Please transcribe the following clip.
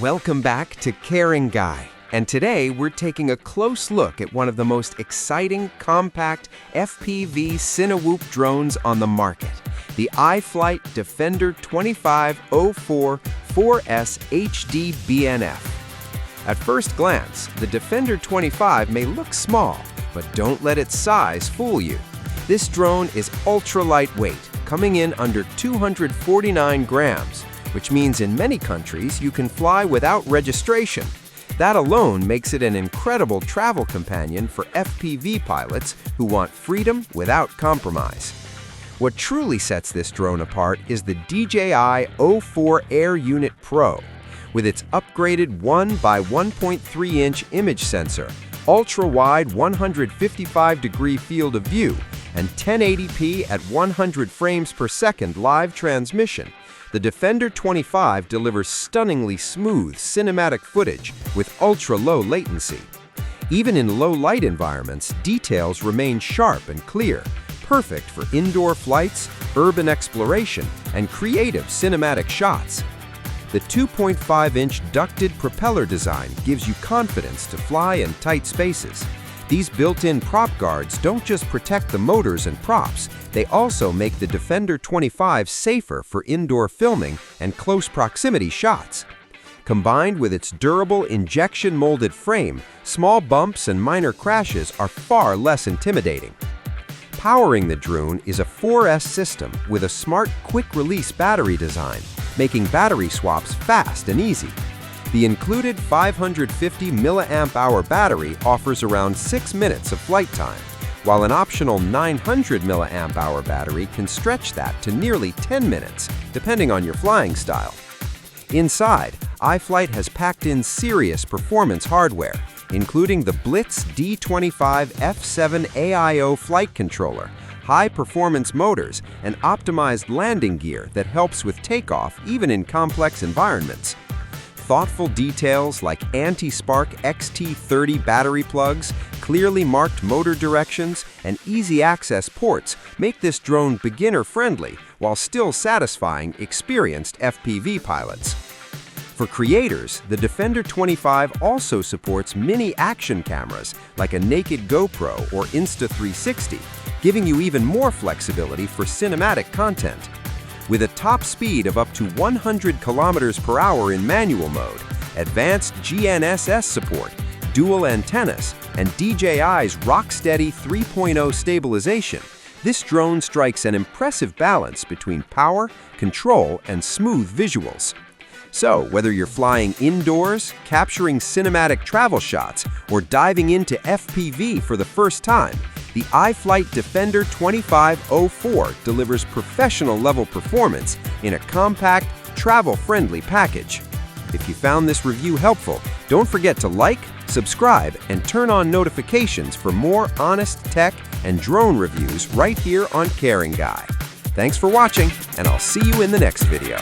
Welcome back to Caring Guy, and today we're taking a close look at one of the most exciting, compact FPV Cinewhoop drones on the market, the iFlight Defender 2504 4S HD BNF. At first glance, the Defender 25 may look small, but don't let its size fool you. This drone is ultra lightweight, coming in under 249 grams, which means in many countries you can fly without registration. That alone makes it an incredible travel companion for FPV pilots who want freedom without compromise. What truly sets this drone apart is the DJI O4 Air Unit Pro. With its upgraded 1 by 1.3 inch image sensor, ultra-wide 155-degree field of view, and 1080p at 100 frames per second live transmission, the Defender 25 delivers stunningly smooth cinematic footage with ultra-low latency. Even in low-light environments, details remain sharp and clear, perfect for indoor flights, urban exploration, and creative cinematic shots. The 2.5-inch ducted propeller design gives you confidence to fly in tight spaces. These built-in prop guards don't just protect the motors and props, they also make the Defender 25 safer for indoor filming and close proximity shots. Combined with its durable injection-molded frame, small bumps and minor crashes are far less intimidating. Powering the drone is a 4S system with a smart quick-release battery design, making battery swaps fast and easy. The included 550 mAh battery offers around 6 minutes of flight time, while an optional 900 mAh battery can stretch that to nearly 10 minutes, depending on your flying style. Inside, iFlight has packed in serious performance hardware, including the Blitz D25 F7 AIO flight controller, high-performance motors, and optimized landing gear that helps with takeoff even in complex environments. Thoughtful details like anti-spark XT30 battery plugs, clearly marked motor directions, and easy-access ports make this drone beginner-friendly while still satisfying experienced FPV pilots. For creators, the Defender 25 also supports mini action cameras like a naked GoPro or Insta360, giving you even more flexibility for cinematic content. With a top speed of up to 100 km/h in manual mode, advanced GNSS support, dual antennas, and DJI's rock-steady 3.0 stabilization, this drone strikes an impressive balance between power, control, and smooth visuals. So, whether you're flying indoors, capturing cinematic travel shots, or diving into FPV for the first time, the iFlight Defender 2504 delivers professional-level performance in a compact, travel-friendly package. If you found this review helpful, don't forget to like, subscribe, and turn on notifications for more honest tech and drone reviews right here on Caring Guy. Thanks for watching, and I'll see you in the next video.